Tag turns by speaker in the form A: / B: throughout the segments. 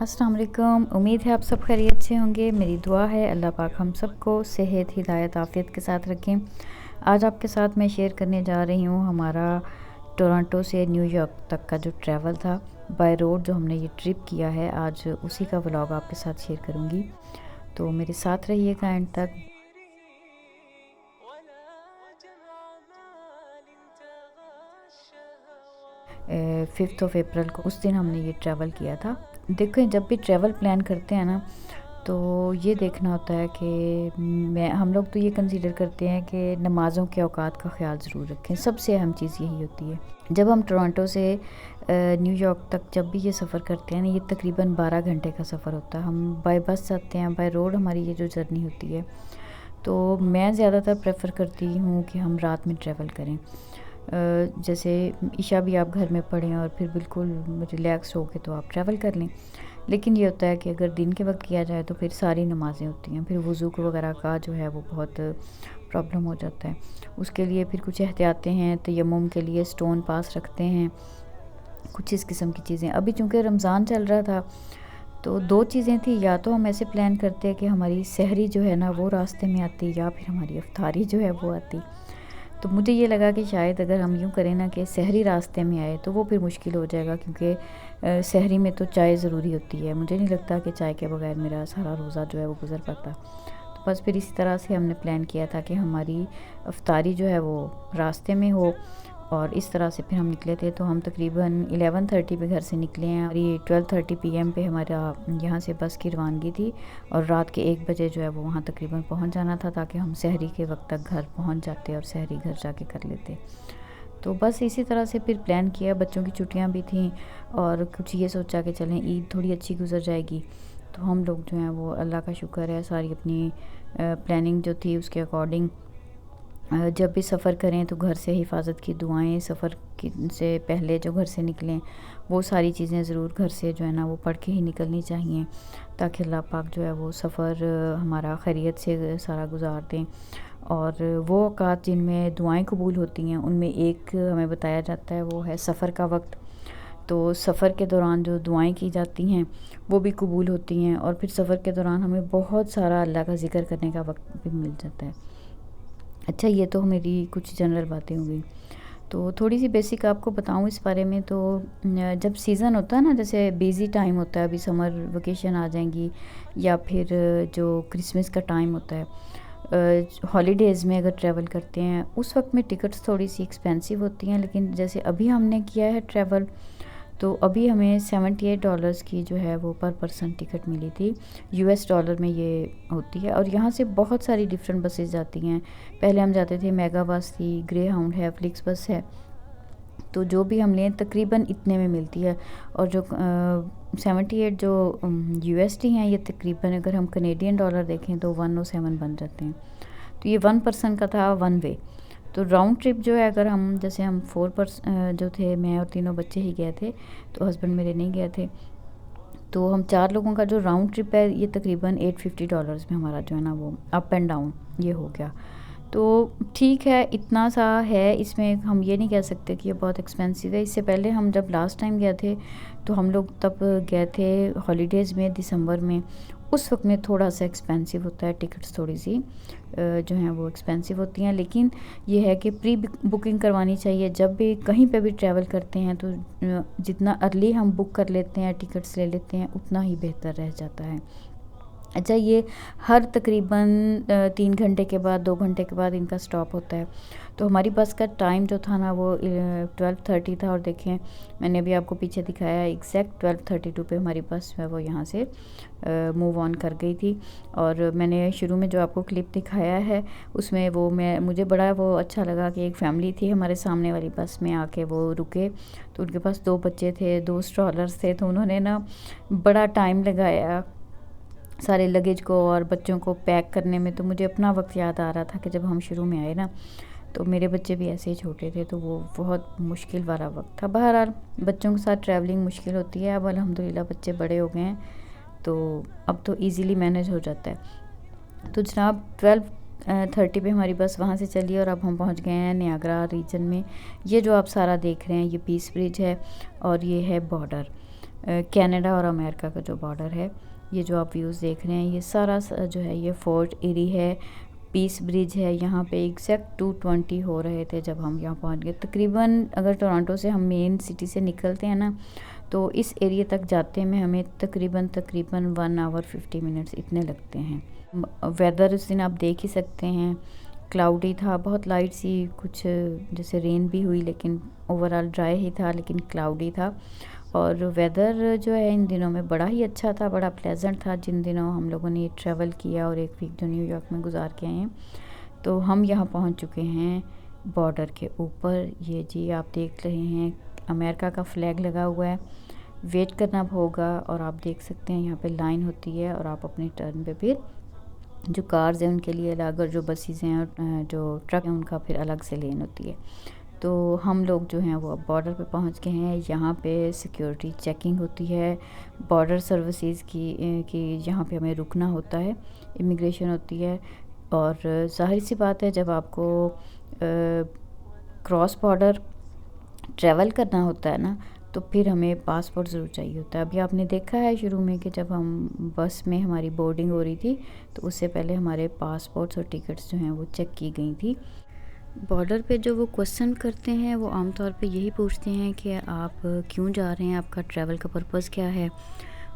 A: अस्सलाम वालेकुम। उम्मीद है आप सब खैरियत से होंगे। मेरी दुआ है अल्लाह पाक हम सबको सेहत हिदायत आफ़ियत के साथ रखें। आज आपके साथ मैं शेयर करने जा रही हूँ हमारा टोरंटो से न्यूयॉर्क तक का जो ट्रैवल था बाय रोड, जो हमने ये ट्रिप किया है, आज उसी का व्लॉग आपके साथ शेयर करूँगी। तो मेरे साथ रहिएगा एंड तक। 5 अप्रैल को उस दिन हमने ये ट्रैवल किया था। देखें, जब भी ट्रैवल प्लान करते हैं ना, तो ये देखना होता है कि हम लोग तो ये कंसीडर करते हैं कि नमाज़ों के औकात का ख़्याल ज़रूर रखें। सबसे अहम चीज़ यही होती है। जब हम टोरंटो से न्यूयॉर्क तक जब भी ये सफ़र करते हैं ना, ये तकरीबन 12 घंटे का सफ़र होता है। हम बाय बस जाते हैं, बाय रोड हमारी ये जो जर्नी होती है। तो मैं ज़्यादातर प्रेफर करती हूँ कि हम रात में ट्रैवल करें। जैसे ईशा भी आप घर में पढ़ें और फिर बिल्कुल रिलैक्स हो के तो आप ट्रैवल कर लें। लेकिन ये होता है कि अगर दिन के वक्त किया जाए तो फिर सारी नमाज़ें होती हैं, फिर वज़ू वगैरह का जो है वो बहुत प्रॉब्लम हो जाता है। उसके लिए फिर कुछ एहतियातें हैं। तयम्मुम के लिए स्टोन पास रखते हैं, कुछ इस किस्म की चीज़ें। अभी चूँकि रमज़ान चल रहा था तो 2 चीज़ें थी, या तो हम ऐसे प्लान करते कि हमारी सहरी जो है ना वो रास्ते में आती, या फिर हमारी इफ्तारी जो है वो आती। तो मुझे ये लगा कि शायद अगर हम यूँ करें ना कि सहरी रास्ते में आए तो वो फिर मुश्किल हो जाएगा, क्योंकि सहरी में तो चाय ज़रूरी होती है। मुझे नहीं लगता कि चाय के बगैर मेरा सारा रोज़ा जो है वो गुज़र पाता। तो बस फिर इसी तरह से हमने प्लान किया था कि हमारी इफ्तारी जो है वो रास्ते में हो, और इस तरह से फिर हम निकले थे। तो हम तकरीबन 11:30 पे घर से निकले हैं और ये 12:30 पीएम पे हमारा यहाँ से बस की रवानगी थी, और रात के 1 बजे जो है वो वहाँ तकरीबन पहुँच जाना था, ताकि हम सहरी के वक्त तक घर पहुँच जाते और सहरी घर जाके कर लेते। तो बस इसी तरह से फिर प्लान किया। बच्चों की छुट्टियाँ भी थीं और कुछ ये सोचा कि चलें ईद थोड़ी अच्छी गुजर जाएगी। तो हम लोग जो हैं वो अल्लाह का शुक्र है सारी अपनी प्लानिंग जो थी उसके अकॉर्डिंग जब भी सफ़र करें तो घर से हिफाजत की दुआएं, सफ़र की से पहले जो घर से निकलें वो सारी चीज़ें ज़रूर घर से जो है ना वो पढ़ के ही निकलनी चाहिए, ताकि अल्लाह पाक जो है वो सफ़र हमारा खैरियत से सारा गुजार दें। और वो औकात जिनमें दुआएं कबूल होती हैं उनमें एक हमें बताया जाता है, वो है सफ़र का वक्त। तो सफ़र के दौरान जो दुआएं की जाती हैं वो भी कबूल होती हैं, और फिर सफ़र के दौरान हमें बहुत सारा अल्लाह का ज़िक्र करने का वक्त भी मिल जाता है। अच्छा, ये तो मेरी कुछ जनरल बातें हो गई। तो थोड़ी सी बेसिक आपको बताऊँ इस बारे में, तो जब सीज़न होता है ना, जैसे बिज़ी टाइम होता है, अभी समर वेकेशन आ जाएंगी, या फिर जो क्रिसमस का टाइम होता है, हॉलीडेज़ में अगर ट्रैवल करते हैं उस वक्त में टिकट्स थोड़ी सी एक्सपेंसिव होती हैं। लेकिन जैसे अभी हमने किया है ट्रैवल, तो अभी हमें $78 की जो है वो पर पर्सन टिकट मिली थी। यूएस डॉलर में ये होती है। और यहाँ से बहुत सारी डिफरेंट बसेस जाती हैं। पहले हम जाते थे, मेगा बस थी, ग्रे हाउंड है, फ्लिक्स बस है। तो जो भी हम लें तकरीबन इतने में मिलती है। और जो 78 जो यूएसडी हैं, ये तकरीबन अगर हम कनेडियन डॉलर देखें तो 107 बन जाते हैं। तो ये 1 पर्सन का था, 1 वे। तो राउंड ट्रिप जो है, अगर हम जैसे हम 4 जो थे, मैं और तीनों बच्चे ही गए थे, तो हस्बैंड मेरे नहीं गए थे। तो हम 4 लोगों का जो राउंड ट्रिप है ये तकरीबन $850 में हमारा जो है ना वो अप एंड डाउन ये हो गया। तो ठीक है, इतना सा है, इसमें हम ये नहीं कह सकते कि ये बहुत एक्सपेंसिव है। इससे पहले हम जब लास्ट टाइम गए थे तो हम लोग तब गए थे हॉलीडेज़ में, दिसंबर में। उस वक्त में थोड़ा सा एक्सपेंसिव होता है, टिकट्स थोड़ी सी जो हैं वो एक्सपेंसिव होती हैं। लेकिन ये है कि प्री बुकिंग करवानी चाहिए। जब भी कहीं पे भी ट्रैवल करते हैं तो जितना अर्ली हम बुक कर लेते हैं, टिकट्स ले लेते हैं, उतना ही बेहतर रह जाता है। अच्छा, ये हर तकरीबन 3 घंटे के बाद, 2 घंटे के बाद इनका स्टॉप होता है। तो हमारी बस का टाइम जो था ना वो 12:30 था, और देखें मैंने अभी आपको पीछे दिखाया है, एग्जैक्ट 12:32 पे हमारी बस है वो यहाँ से मूव ऑन कर गई थी। और मैंने शुरू में जो आपको क्लिप दिखाया है उसमें वो मुझे बड़ा वो अच्छा लगा कि एक फैमिली थी हमारे सामने वाली बस में आके वो रुके। तो उनके पास 2 बच्चे थे, 2 स्ट्रॉलर्स थे, तो उन्होंने ना बड़ा टाइम लगाया सारे लगेज को और बच्चों को पैक करने में। तो मुझे अपना वक्त याद आ रहा था कि जब हम शुरू में आए ना, तो मेरे बच्चे भी ऐसे ही छोटे थे, तो वो बहुत मुश्किल वाला वक्त था। बहरहाल बच्चों के साथ ट्रैवलिंग मुश्किल होती है। अब अल्हम्दुलिल्लाह बच्चे बड़े हो गए हैं, तो अब तो इजीली मैनेज हो जाता है। तो जनाब 12 30 पे हमारी बस वहाँ से चली और अब हम पहुँच गए हैं नियाग्रा रीजन में। ये जो आप सारा देख रहे हैं ये पीस ब्रिज है और ये है बॉर्डर, कनाडा और अमेरिका का जो बॉर्डर है। ये जो आप व्यूज़ देख रहे हैं ये सारा जो है ये फोर्ट एरी है, पीस ब्रिज है। यहाँ पे एग्जैक्ट 2:20 हो रहे थे जब हम यहाँ पहुँच गए। तकरीबन अगर टोरंटो से हम मेन सिटी से निकलते हैं ना तो इस एरिया तक जाते में हमें तकरीबन 1 आवर 50 मिनट्स इतने लगते हैं। वेदर उस दिन आप देख ही सकते हैं, क्लाउडी था, बहुत लाइट सी कुछ जैसे रेन भी हुई लेकिन ओवरऑल ड्राई ही था लेकिन क्लाउडी था। और वेदर जो है इन दिनों में बड़ा ही अच्छा था, बड़ा प्लेजेंट था जिन दिनों हम लोगों ने ट्रैवल किया और एक वीक जो न्यूयॉर्क में गुजार के आए हैं। तो हम यहाँ पहुँच चुके हैं बॉर्डर के ऊपर। ये जी आप देख रहे हैं अमेरिका का फ्लैग लगा हुआ है, वेट करना होगा और आप देख सकते हैं यहाँ पे लाइन होती है और आप अपने टर्न पे फिर जो कार्स हैं उनके लिए अलग और जो बसेस हैं और जो ट्रक हैं उनका फिर अलग से लेन होती है। तो हम लोग जो हैं वो अब बॉर्डर पे पहुंच गए हैं। यहाँ पे सिक्योरिटी चेकिंग होती है बॉर्डर सर्विसेज की कि यहाँ पे हमें रुकना होता है, इमिग्रेशन होती है। और ज़ाहिर सी बात है जब आपको क्रॉस बॉर्डर ट्रैवल करना होता है ना तो फिर हमें पासपोर्ट ज़रूर चाहिए होता है। अभी आपने देखा है शुरू में कि जब हम बस में हमारी बोर्डिंग हो रही थी तो उससे पहले हमारे पासपोर्ट्स और टिकट्स जो हैं वो चेक की गई थी। बॉर्डर पे जो वो क्वेश्चन करते हैं वो आमतौर पे यही पूछते हैं कि आप क्यों जा रहे हैं, आपका ट्रैवल का पर्पज़ क्या है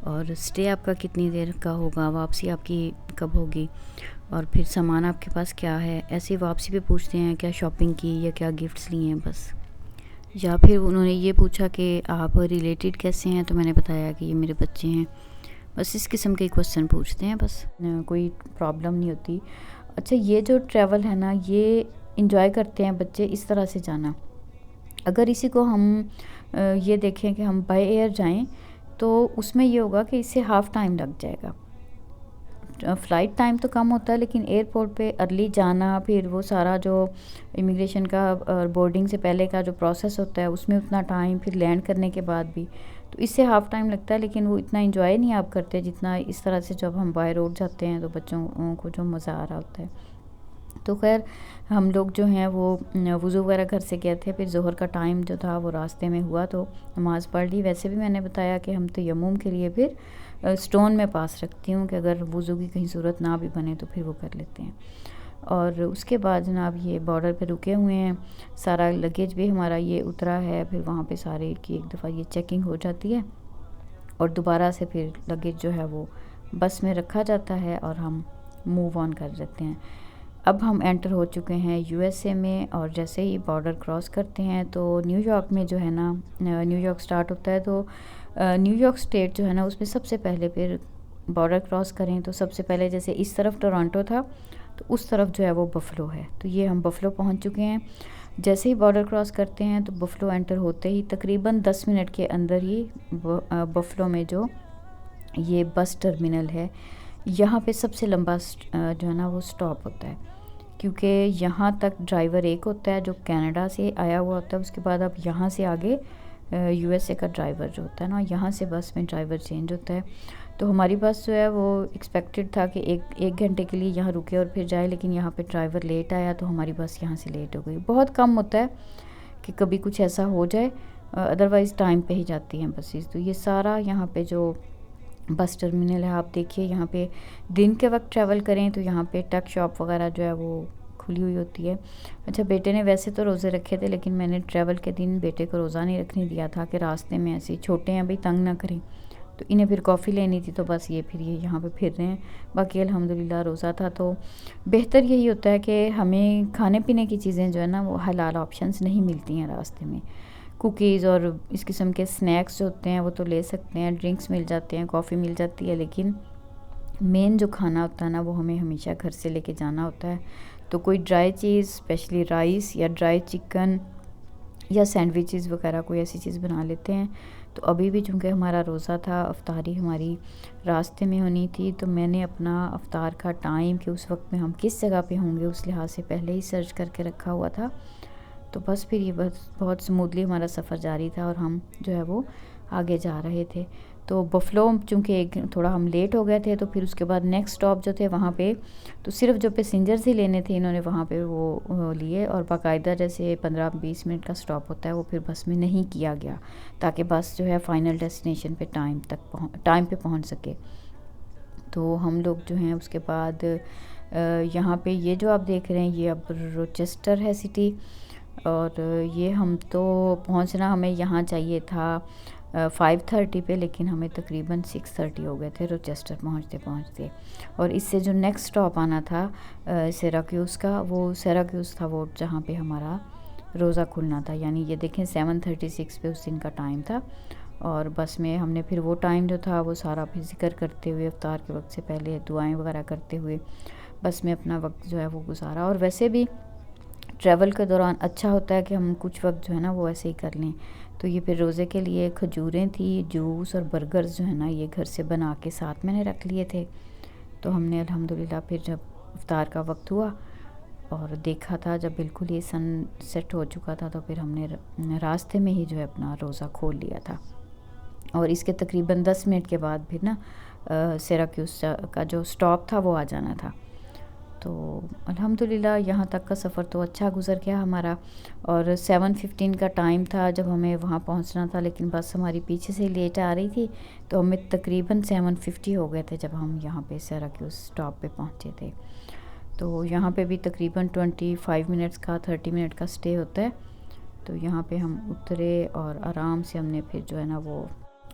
A: और स्टे आपका कितनी देर का होगा, वापसी आपकी कब होगी और फिर सामान आपके पास क्या है। ऐसे वापसी पे पूछते हैं क्या शॉपिंग की या क्या गिफ्ट्स लिए हैं बस। या फिर उन्होंने ये पूछा कि आप रिलेटेड कैसे हैं तो मैंने बताया कि ये मेरे बच्चे हैं। बस इस किस्म के क्वेश्चन पूछते हैं, बस कोई प्रॉब्लम नहीं होती। अच्छा ये जो ट्रैवल है ना ये इंजॉय करते हैं बच्चे इस तरह से जाना। अगर इसी को हम ये देखें कि हम बाय एयर जाएं तो उसमें ये होगा कि इससे हाफ़ टाइम लग जाएगा। फ़्लाइट टाइम तो कम होता है लेकिन एयरपोर्ट पे अर्ली जाना, फिर वो सारा जो इमिग्रेशन का बोर्डिंग से पहले का जो प्रोसेस होता है उसमें उतना टाइम, फिर लैंड करने के बाद भी, तो इससे हाफ़ टाइम लगता है। लेकिन वो इतना एंजॉय नहीं आप करते जितना इस तरह से जब हम बाय रोड जाते हैं तो बच्चों को जो मज़ा आ रहा होता है। तो खैर हम लोग जो हैं वो वज़ू वगैरह घर से गए थे, फिर ज़ोहर का टाइम जो था वो रास्ते में हुआ तो नमाज़ पढ़ ली। वैसे भी मैंने बताया कि हम तयम्मुम के लिए फिर स्टोन में पास रखती हूँ कि अगर वज़ू की कहीं ज़रूरत ना भी बने तो फिर वो कर लेते हैं। और उसके बाद जनाब ये बॉर्डर पे रुके हुए हैं, सारा लगेज भी हमारा ये उतरा है, फिर वहाँ पे सारे की एक दफ़ा ये चेकिंग हो जाती है और दोबारा से फिर लगेज जो है वो बस में रखा जाता है और हम मूव ऑन कर देते हैं। अब हम एंटर हो चुके हैं यूएसए में और जैसे ही बॉर्डर क्रॉस करते हैं तो न्यूयॉर्क में जो है ना, न्यूयॉर्क स्टार्ट होता है तो न्यूयॉर्क स्टेट जो है ना उसमें सबसे पहले फिर बॉर्डर क्रॉस करें तो सबसे पहले जैसे इस तरफ टोरंटो था तो उस तरफ जो है वो बफलो है। तो ये हम बफलो पहुंच चुके हैं। जैसे ही बॉर्डर क्रॉस करते हैं तो बफलो एंटर होते ही तकरीबन 10 मिनट के अंदर ही बफलो में जो ये बस टर्मिनल है यहाँ पे सबसे लंबा जो है ना वो स्टॉप होता है, क्योंकि यहाँ तक ड्राइवर एक होता है जो कनाडा से आया हुआ होता है। उसके बाद अब यहाँ से आगे यूएसए का ड्राइवर जो होता है ना, यहाँ से बस में ड्राइवर चेंज होता है। तो हमारी बस जो है वो एक्सपेक्टेड था कि एक घंटे के लिए यहाँ रुके और फिर जाए, लेकिन यहाँ पे ड्राइवर लेट आया तो हमारी बस यहाँ से लेट हो गई। बहुत कम होता है कि कभी कुछ ऐसा हो जाए, अदरवाइज़ टाइम पे ही जाती हैं बसेस। तो ये सारा यहाँ पे जो बस टर्मिनल है आप देखिए, यहाँ पे दिन के वक्त ट्रैवल करें तो यहाँ पे टक शॉप वगैरह जो है वो खुली हुई होती है। अच्छा बेटे ने वैसे तो रोज़े रखे थे लेकिन मैंने ट्रैवल के दिन बेटे को रोज़ा नहीं रखने दिया था कि रास्ते में ऐसे छोटे हैं भाई तंग ना करें। तो इन्हें फिर कॉफ़ी लेनी थी तो बस ये फिर ये यहाँ पे फिर रहे हैं। बाकी अल्हम्दुलिल्लाह रोज़ा था। तो बेहतर यही होता है कि हमें खाने पीने की चीज़ें जो है ना वो हलाल ऑप्शंस नहीं मिलती हैं रास्ते में। कुकीज़ और इस किस्म के स्नैक्स जो होते हैं वो तो ले सकते हैं, ड्रिंक्स मिल जाते हैं, कॉफ़ी मिल जाती है, लेकिन मेन जो खाना होता है ना वो हमें हमेशा घर से लेके जाना होता है। तो कोई ड्राई चीज़ स्पेशली राइस या ड्राई चिकन या सैंडविचेस वगैरह कोई ऐसी चीज़ बना लेते हैं। तो अभी भी चूँकि हमारा रोज़ा था, अफ्तारी हमारी रास्ते में होनी थी, तो मैंने अपना अफ्तार का टाइम कि उस वक्त में हम किस जगह पे होंगे उस लिहाज से पहले ही सर्च करके रखा हुआ था। तो बस फिर ये बस बहुत स्मूथली हमारा सफ़र जारी था और हम जो है वो आगे जा रहे थे। तो बफलो चूँकि एक थोड़ा हम लेट हो गए थे, तो फिर उसके बाद नेक्स्ट स्टॉप जो थे वहाँ पे तो सिर्फ जो पैसेंजर्स ही लेने थे इन्होंने वहाँ पे वो लिए, और बाकायदा जैसे 15-20 मिनट का स्टॉप होता है वो फिर बस में नहीं किया गया, ताकि बस जो है फ़ाइनल डेस्टिनेशन पे टाइम पे पहुँच सके। तो हम लोग जो हैं उसके बाद यहाँ पे ये जो आप देख रहे हैं ये अब रोचेस्टर है सिटी, और ये हम तो पहुँचना हमें यहाँ चाहिए था 5:30 पे, लेकिन हमें तकरीबन 6:30 हो गए थे रोचेस्टर पहुँचते पहुँचते। और इससे जो नेक्स्ट स्टॉप आना था सिराक्यूज़ का, वो सिराक्यूज़ था वो जहाँ पे हमारा रोज़ा खुलना था। यानी ये देखें 7:36 पे उस दिन का टाइम था, और बस में हमने फिर वो टाइम जो था वो सारा फिर ज़िक्र करते हुए इफ्तार के वक्त से पहले दुआएं वगैरह करते हुए बस में अपना वक्त जो है वो गुजारा। और वैसे भी ट्रैवल के दौरान अच्छा होता है कि हम कुछ वक्त जो है ना वो ऐसे ही कर लें। तो ये फिर रोज़े के लिए खजूरें थी, जूस और बर्गर्स जो है ना ये घर से बना के साथ मैंने रख लिए थे। तो हमने अल्हम्दुलिल्लाह फिर जब इफ्तार का वक्त हुआ और देखा था जब बिल्कुल ये सन सेट हो चुका था, तो फिर हमने रास्ते में ही जो है अपना रोज़ा खोल लिया था। और इसके तकरीबन 10 मिनट के बाद फिर ना सिराक्यूज़ का जो स्टॉप था वो आ जाना था। तो अल्हम्दुलिल्लाह यहाँ तक का सफ़र तो अच्छा गुज़र गया हमारा। और 7:15 का टाइम था जब हमें वहाँ पहुँचना था, लेकिन बस हमारी पीछे से लेट आ रही थी, तो हमें तकरीबन 7:50 हो गए थे जब हम यहाँ पे सिराक्यूज़ स्टॉप पे पहुँचे थे। तो यहाँ पे भी तकरीबन 25 मिनट्स का 30 मिनट का स्टे होता है। तो यहाँ पे हम उतरे और आराम से हमने फिर जो है ना वो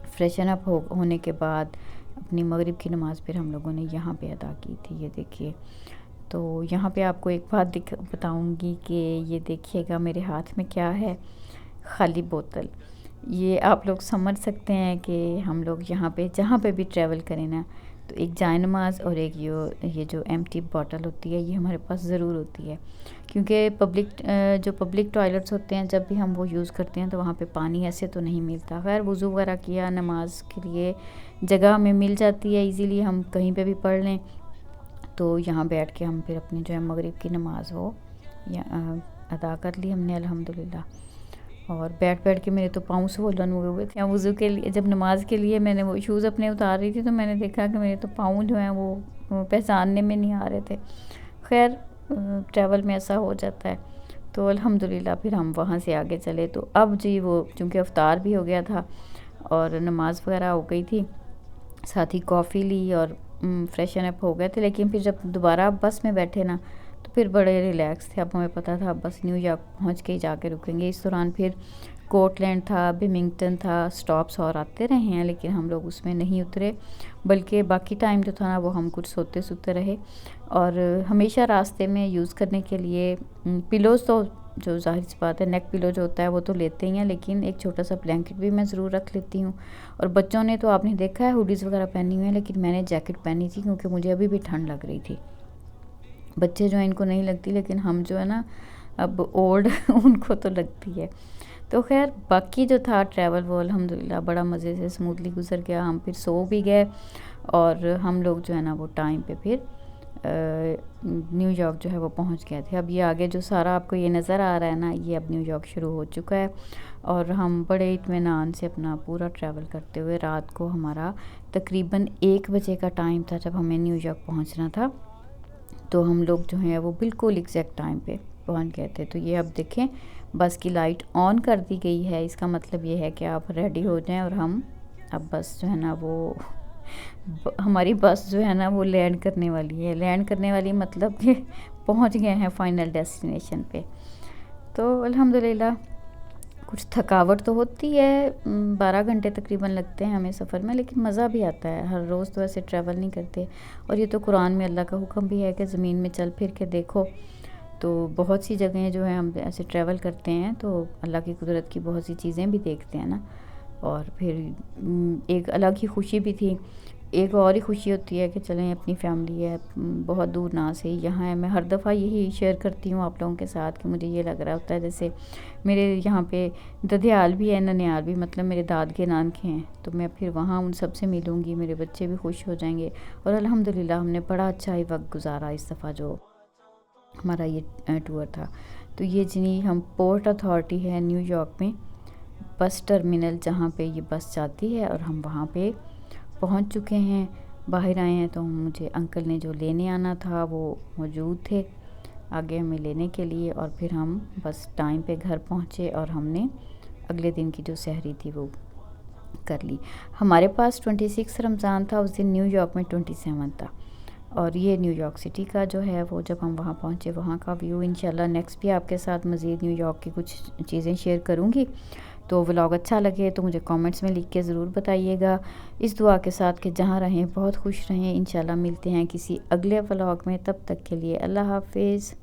A: फ्रेशन अप होने के बाद अपनी मगरिब की नमाज़ फिर हम लोगों ने यहाँ पे अदा की थी। ये देखिए, तो यहाँ पे आपको एक बात बताऊँगी कि ये देखिएगा मेरे हाथ में क्या है, खाली बोतल। ये आप लोग समझ सकते हैं कि हम लोग यहाँ पे जहाँ पे भी ट्रैवल करें ना, तो एक जाए नमाज़ और एक ये जो एम्प्टी बॉटल होती है ये हमारे पास ज़रूर होती है, क्योंकि जो पब्लिक टॉयलेट्स होते हैं जब भी हम वो यूज़ करते हैं तो वहाँ पे पानी ऐसे तो नहीं मिलता। खैर वज़ू वगैरह किया, नमाज के लिए जगह हमें मिल जाती है इजीली, हम कहीं पे भी पढ़ लें। तो यहाँ बैठ के हम फिर अपनी जो है मगरिब की नमाज़ वो अदा कर ली हमने अल्हम्दुलिल्लाह। और बैठ के मेरे तो पाँव स्वोलन हुए थे। वज़ू के लिए जब नमाज के लिए मैंने वो शूज़ अपने उतार रही थी, तो मैंने देखा कि मेरे तो पाँव जो हैं वो पहचानने में नहीं आ रहे थे। खैर ट्रैवल में ऐसा हो जाता है। तो अल्हम्दुलिल्लाह फिर हम वहाँ से आगे चले। तो अब जी वो चूँकि इफ्तार भी हो गया था और नमाज़ वगैरह हो गई थी, साथ ही कॉफ़ी ली और फ्रेशन अप हो गए थे। लेकिन फिर जब दोबारा बस में बैठे ना, तो फिर बड़े रिलैक्स थे। अब हमें पता था बस न्यूयॉर्क पहुंच के ही जाके रुकेंगे। इस दौरान फिर कोर्टलैंड था, बिमिंगटन था, स्टॉप्स और आते रहे हैं, लेकिन हम लोग उसमें नहीं उतरे, बल्कि बाकी टाइम जो था ना वो हम कुछ सोते रहे। और हमेशा रास्ते में यूज़ करने के लिए पिलोज़, तो जो ज़ाहिर सी बात है नेक पिलो जो होता है वो तो लेते ही हैं, लेकिन एक छोटा सा ब्लैंकेट भी मैं ज़रूर रख लेती हूँ। और बच्चों ने तो आपने देखा है हुडीज़ वगैरह पहनी हुई हैं, लेकिन मैंने जैकेट पहनी थी क्योंकि मुझे अभी भी ठंड लग रही थी। बच्चे जो हैं इनको नहीं लगती, लेकिन हम जो है ना अब ओल्ड उनको तो लगती है। तो खैर बाकी जो था ट्रैवल वो अल्हम्दुलिल्लाह बड़ा मज़े से स्मूथली गुजर गया। हम फिर सो भी गए और हम लोग जो है ना वो टाइम पे फिर न्यूयॉर्क जो है वो पहुंच गए थे। अब ये आगे जो सारा आपको ये नज़र आ रहा है ना, ये अब न्यूयॉर्क शुरू हो चुका है। और हम बड़े इत्मीनान से अपना पूरा ट्रैवल करते हुए, रात को हमारा तकरीबन 1 बजे का टाइम था जब हमें न्यूयॉर्क पहुंचना था। तो हम लोग जो हैं वो बिल्कुल एग्जैक्ट टाइम पे पहुंच गए थे। तो ये अब देखें बस की लाइट ऑन कर दी गई है, इसका मतलब ये है कि आप रेडी हो जाएं और हम अब बस जो है ना वो हमारी बस जो है ना वो लैंड करने वाली है। लैंड करने वाली मतलब कि पहुंच गए हैं फाइनल डेस्टिनेशन पे। तो अल्हम्दुलिल्लाह कुछ थकावट तो होती है, 12 घंटे तकरीबन लगते हैं हमें सफ़र में, लेकिन मज़ा भी आता है। हर रोज़ तो ऐसे ट्रैवल नहीं करते। और ये तो कुरान में अल्लाह का हुक्म भी है कि ज़मीन में चल फिर के देखो। तो बहुत सी जगहें जो हैं हम ऐसे ट्रैवल करते हैं तो अल्लाह की कुदरत की बहुत सी चीज़ें भी देखते हैं ना। और फिर एक अलग ही खुशी भी थी। एक और ही खुशी होती है कि चलें अपनी फैमिली है, बहुत दूर ना से यहाँ है। मैं हर दफ़ा यही शेयर करती हूँ आप लोगों के साथ कि मुझे ये लग रहा होता है जैसे मेरे यहाँ पे ददियाल भी है, ननियाल भी, मतलब मेरे दाद के नान के हैं। तो मैं फिर वहाँ उन सब से मिलूँगी, मेरे बच्चे भी खुश हो जाएंगे। और अल्हम्दुलिल्लाह हमने बड़ा अच्छा ही वक्त गुजारा इस दफ़ा जो हमारा ये टूर था। तो ये जिनी हम पोर्ट अथॉरिटी है न्यूयॉर्क में, बस टर्मिनल जहाँ पे ये बस जाती है, और हम वहाँ पे पहुँच चुके हैं। बाहर आए हैं तो मुझे अंकल ने जो लेने आना था वो मौजूद थे आगे हमें लेने के लिए, और फिर हम बस टाइम पे घर पहुँचे और हमने अगले दिन की जो सहरी थी वो कर ली। हमारे पास 26 रमज़ान था, उस दिन न्यूयॉर्क में 27 था। और ये न्यूयॉर्क सिटी का जो है वो जब हम वहाँ पहुँचे वहाँ का व्यू, इंशाल्लाह नेक्स्ट भी आपके साथ मज़ीद न्यूयॉर्क की कुछ चीज़ें शेयर करूँगी। तो व्लॉग अच्छा लगे तो मुझे कमेंट्स में लिख के ज़रूर बताइएगा, इस दुआ के साथ कि जहाँ रहें बहुत खुश रहें। इंशाल्लाह मिलते हैं किसी अगले व्लॉग में, तब तक के लिए अल्लाह हाफ़िज़।